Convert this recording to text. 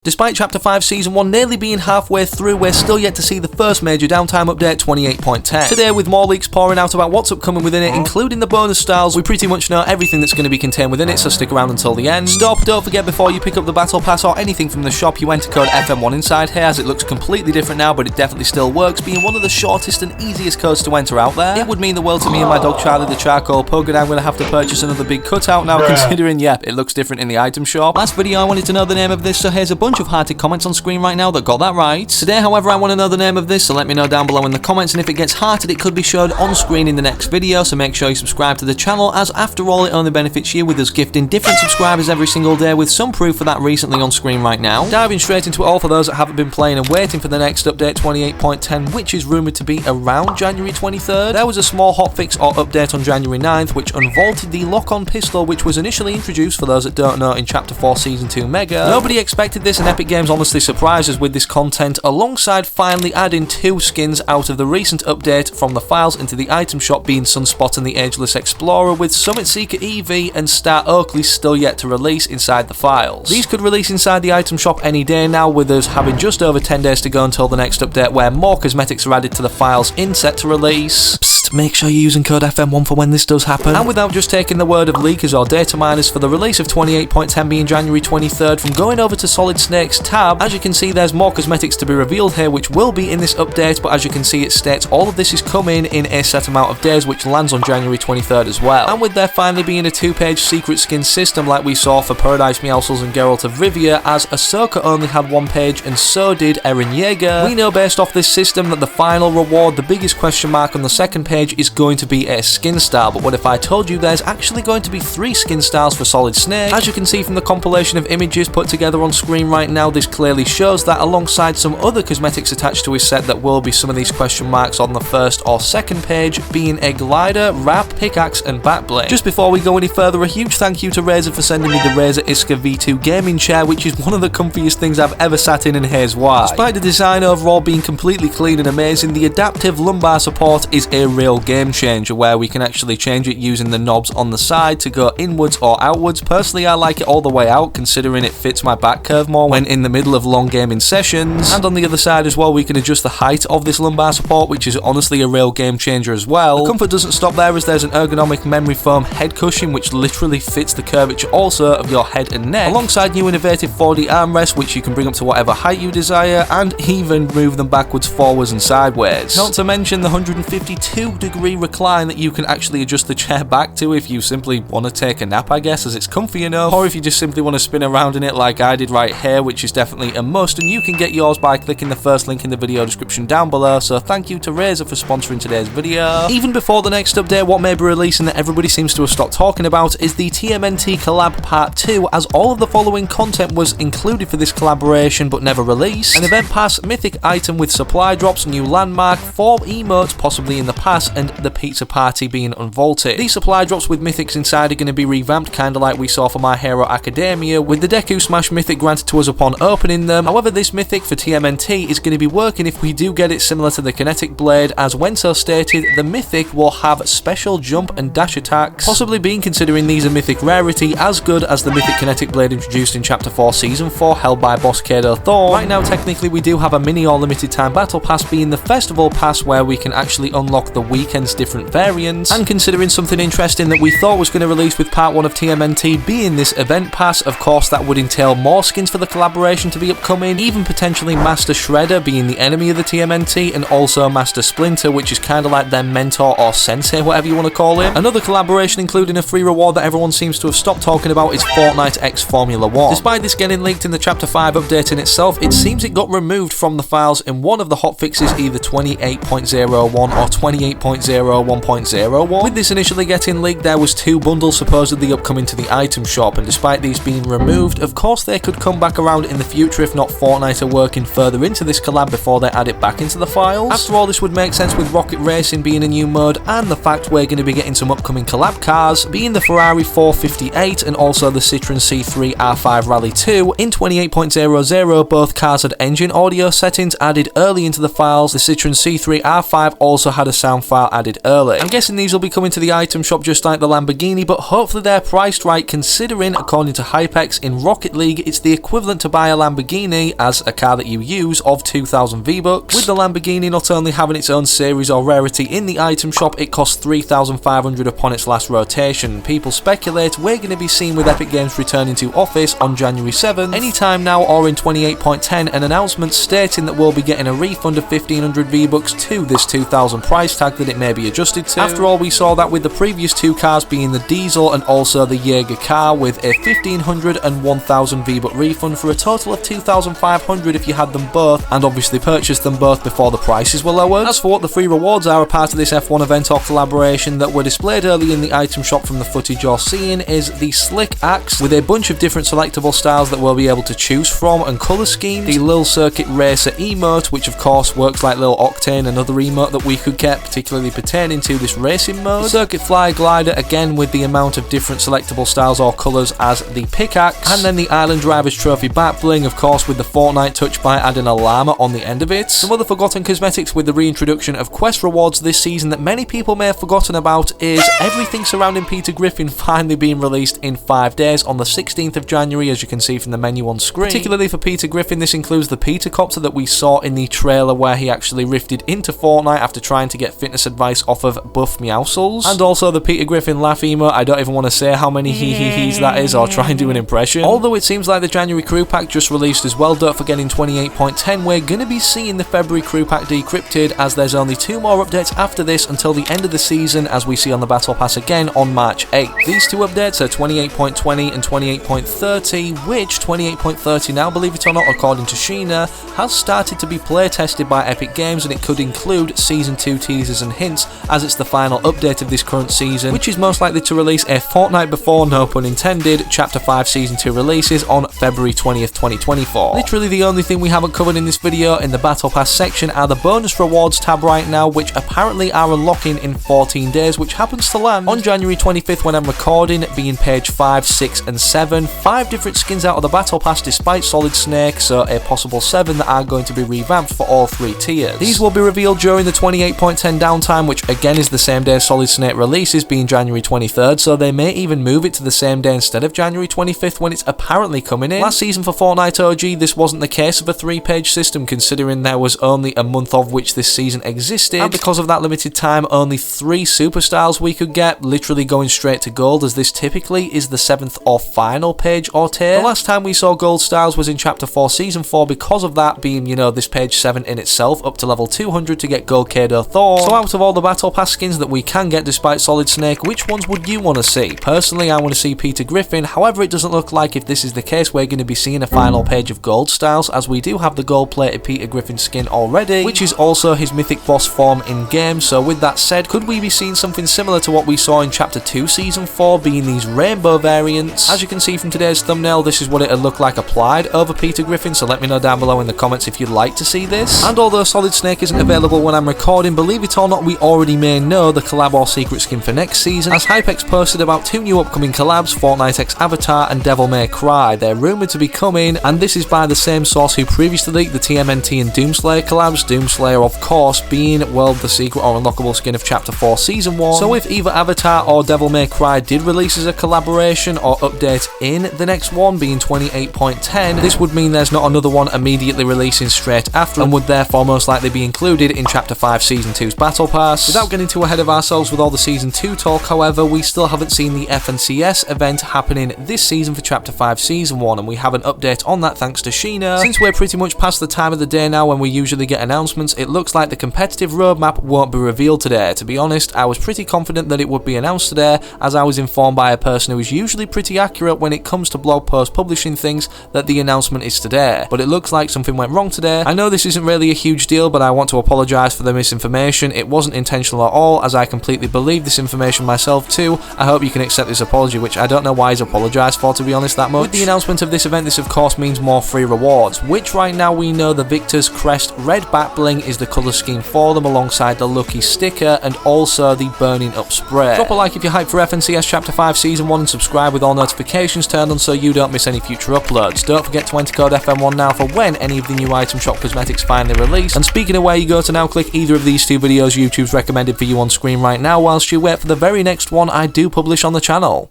Despite Chapter 5 Season 1 nearly being halfway through, we're still yet to see the first major downtime update 28.10. Today, with more leaks pouring out about what's upcoming within it, including the bonus styles, we pretty much know everything that's going to be contained within it, so stick around until the end. Don't forget, before you pick up the battle pass or anything from the shop, you enter code FM1 inside here, as it looks completely different now, but it definitely still works, being one of the shortest and easiest codes to enter out there. It would mean the world to me and my dog Charlie the charcoal pug, and I'm going to have to purchase another big cutout now, considering, yep, it looks different in the item shop. Last video I wanted to know the name of this, so here's a bunch of hearted comments on screen right now that got that right. Today, however, I want to know the name of this, so let me know down below in the comments, and if it gets hearted, it could be shown on screen in the next video, so make sure you subscribe to the channel, as after all, it only benefits you, with us gifting different subscribers every single day, with some proof for that recently on screen right now. Diving straight into it all for those that haven't been playing and waiting for the next update 28.10, which is rumoured to be around January 23rd. There was a small hotfix or update on January 9th, which unvaulted the lock-on pistol, which was initially introduced, for those that don't know, in Chapter 4 Season 2 Mega. Nobody expected this, and Epic Games honestly surprised us with this content, alongside finally adding 2 skins out of the recent update from the files into the item shop, being Sunspot and the Ageless Explorer, with Summit Seeker EV and Star Oakley still yet to release inside the files. These could release inside the item shop any day now, with us having just over 10 days to go until the next update, where more cosmetics are added to the files in set to release. Psst, make sure you're using code FM1 for when this does happen. And without just taking the word of leakers or data miners for the release of 28.10 being January 23rd, from going over to Solid Snake's tab, as you can see there's more cosmetics to be revealed here, which will be in this update, but as you can see it states all of this is coming in a set amount of days, which lands on January 23rd as well. And with there finally being a 2-page secret skin system like we saw for Paradise Meowscles and Geralt of Rivia, as Ahsoka only had 1 page and so did Eren Yeager, we know based off this system that the final reward, the biggest question mark on the second page, is going to be a skin style. But what if I told you there's actually going to be 3 skin styles for Solid Snake? As you can see from the compilation of images put together on screen right now, this clearly shows that, alongside some other cosmetics attached to his set, that will be some of these question marks on the first or second page, being a glider, wrap, pickaxe and backblade. Just before we go any further, a huge thank you to Razer for sending me the Razer Iska V2 gaming chair, which is one of the comfiest things I've ever sat in, and here's why. Despite the design overall being completely clean and amazing, the adaptive lumbar support is a real game changer, where we can actually change it using the knobs on the side to go inwards or outwards. Personally, I like it all the way out, considering it fits my back curve more when in the middle of long gaming sessions. And on the other side as well, we can adjust the height of this lumbar support, which is honestly a real game changer as well. The comfort doesn't stop there, as there's an ergonomic memory foam head cushion, which literally fits the curvature also of your head and neck, alongside new innovative 4D armrests, which you can bring up to whatever height you desire, and even move them backwards, forwards and sideways. Not to mention the 152-degree recline that you can actually adjust the chair back to if you simply want to take a nap, I guess, as it's comfy enough, or if you just simply want to spin around in it like I did right here, which is definitely a must, and you can get yours by clicking the first link in the video description down below. So thank you to Razer for sponsoring today's video. Even before the next update, what may be releasing that everybody seems to have stopped talking about is the TMNT collab part 2, as all of the following content was included for this collaboration but never released: an event pass, mythic item with supply drops, new landmark, 4 emotes possibly in the pass, and the pizza party being unvaulted. These supply drops with mythics inside are going to be revamped, kinda like we saw for My Hero Academia, with the Deku Smash mythic granted to us upon opening them. However, this mythic for TMNT is going to be working if we do get it similar to the kinetic blade, as when so stated, the mythic will have special jump and dash attacks, possibly being, considering these a mythic rarity, as good as the mythic kinetic blade introduced in Chapter 4 Season 4 held by boss Kado Thorn. Right now technically we do have a mini or limited time battle pass, being the festival pass, where we can actually unlock the weekend's different variants, and considering something interesting that we thought was going to release with part 1 of TMNT being this event pass, of course that would entail more skins for the collaboration to be upcoming, even potentially Master Shredder being the enemy of the TMNT, and also Master Splinter, which is kinda like their mentor or sensei, whatever you want to call him. Another collaboration including a free reward that everyone seems to have stopped talking about is Fortnite X Formula 1. Despite this getting leaked in the Chapter 5 update in itself, it seems it got removed from the files in one of the hotfixes, either 28.01 or 28.01.01. With this initially getting leaked, there was 2 bundles supposedly upcoming to the item shop, and despite these being removed, of course they could come back around in the future if not Fortnite are working further into this collab before they add it back into the files. After all, this would make sense with Rocket Racing being a new mode, and the fact we're going to be getting some upcoming collab cars, being the Ferrari 458 and also the Citroen C3 R5 Rally 2 in 28.00. Both cars had engine audio settings added early into the files. The Citroen C3 R5 also had a sound file added early. I'm guessing these will be coming to the item shop just like the Lamborghini, but hopefully they're priced right, considering, according to Hypex, in Rocket League it's the equivalent requirement to buy a Lamborghini as a car that you use of 2,000 V-Bucks. With the Lamborghini not only having its own series or rarity in the item shop, it costs 3,500 upon its last rotation. People speculate we're going to be seen with Epic Games returning to office on January 7th, anytime now or in 28.10, an announcement stating that we'll be getting a refund of 1,500 V-Bucks to this 2,000 price tag that it may be adjusted to. After all, we saw that with the previous two cars being the diesel and also the Jaeger car, with a 1,500 and 1,000 V-Buck refund for a total of 2,500 if you had them both, and obviously purchased them both before the prices were lowered. As for what the free rewards are a part of this F1 event or collaboration that were displayed early in the item shop from the footage you're seeing, is the Slick Axe with a bunch of different selectable styles that we'll be able to choose from and colour schemes, the Lil Circuit Racer emote, which of course works like Lil Octane, another emote that we could get particularly pertaining to this racing mode, the Circuit Fly Glider, again with the amount of different selectable styles or colours as the pickaxe, and then the Island Drivers Trophy back bling, of course with the Fortnite touch by adding a llama on the end of it. Some other forgotten cosmetics with the reintroduction of quest rewards this season that many people may have forgotten about is everything surrounding Peter Griffin finally being released in 5 days on the 16th of January, as you can see from the menu on screen. Particularly for Peter Griffin, this includes the Peter Copter that we saw in the trailer where he actually rifted into Fortnite after trying to get fitness advice off of Buff Meowscles, and also the Peter Griffin laugh emote. I don't even want to say how many hee-hee-hees that is or try and do an impression. Although it seems like the January crew pack just released as well, don't forget in 28.10 we're going to be seeing the February crew pack decrypted, as there's only 2 more updates after this until the end of the season, as we see on the Battle Pass again on March 8th. These two updates are 28.20 and 28.30, which 28.30 now, believe it or not, according to Sheena, has started to be play tested by Epic Games, and it could include Season 2 teasers and hints, as it's the final update of this current season, which is most likely to release a fortnight before, no pun intended, Chapter 5 Season 2 releases on February 20th, 2024. Literally the only thing we haven't covered in this video in the Battle Pass section are the bonus rewards tab right now, which apparently are unlocking in 14 days, which happens to land on January 25th when I'm recording, being page 5, 6 and 7. 5 different skins out of the Battle Pass despite Solid Snake, so a possible 7 that are going to be revamped for all 3 tiers. These will be revealed during the 28.10 downtime, which again is the same day Solid Snake releases, being January 23rd, so they may even move it to the same day instead of January 25th when it's apparently coming in. Last season for Fortnite OG, this wasn't the case of a 3-page system, considering there was only a month of which this season existed, and because of that limited time, only 3 superstars we could get, literally going straight to gold, as this typically is the 7th or final page or tier. The last time we saw gold stars was in Chapter 4 Season 4, because of that being, you know, this page 7 in itself, up to level 200 to get gold Kado Thor. So out of all the Battle Pass skins that we can get despite Solid Snake, which ones would you want to see? Personally, I want to see Peter Griffin, however it doesn't look like if this is the case we're going to be seeing a final page of gold styles, as we do have the gold plated Peter Griffin skin already, which is also his mythic boss form in game. So with that said, could we be seeing something similar to what we saw in Chapter 2 Season 4, being these rainbow variants? As you can see from today's thumbnail, this is what it would look like applied over Peter Griffin, so let me know down below in the comments if you'd like to see this. And although Solid Snake isn't available when I'm recording, believe it or not, we already may know the collab or secret skin for next season, as Hypex posted about 2 new upcoming collabs, Fortnite X Avatar and Devil May Cry. They're rumoured to be coming, and this is by the same source who previously leaked the TMNT and Doomslayer collabs, Doomslayer of course being, well, the secret or unlockable skin of Chapter 4 Season 1. So if either Avatar or Devil May Cry did release as a collaboration or update in the next one, being 28.10, this would mean there's not another one immediately releasing straight after, and would therefore most likely be included in Chapter 5 Season 2's Battle Pass. Without getting too ahead of ourselves with all the Season 2 talk, however, we still haven't seen the FNCS event happening this season for Chapter 5 Season 1, and we have an update on that thanks to Sheena. Since we're pretty much past the time of the day now when we usually get announcements, it looks like the competitive roadmap won't be revealed today. To be honest, I was pretty confident that it would be announced today, as I was informed by a person who is usually pretty accurate when it comes to blog post publishing things that the announcement is today. But it looks like something went wrong today. I know this isn't really a huge deal, but I want to apologise for the misinformation. It wasn't intentional at all, as I completely believe this information myself too. I hope you can accept this apology, which I don't know why he's apologised for, to be honest, that much. With the announcement of this event, this of course means more free rewards, which right now we know the Victor's Crest red back bling is the colour scheme for them, alongside the Lucky sticker and also the burning up spray. Drop a like if you're hyped for FNCS Chapter 5 Season 1 and subscribe with all notifications turned on so you don't miss any future uploads. Don't forget to enter code FM1 now for when any of the new item shop cosmetics finally release. And speaking of where you go to now, click either of these 2 videos YouTube's recommended for you on screen right now whilst you wait for the very next one I do publish on the channel.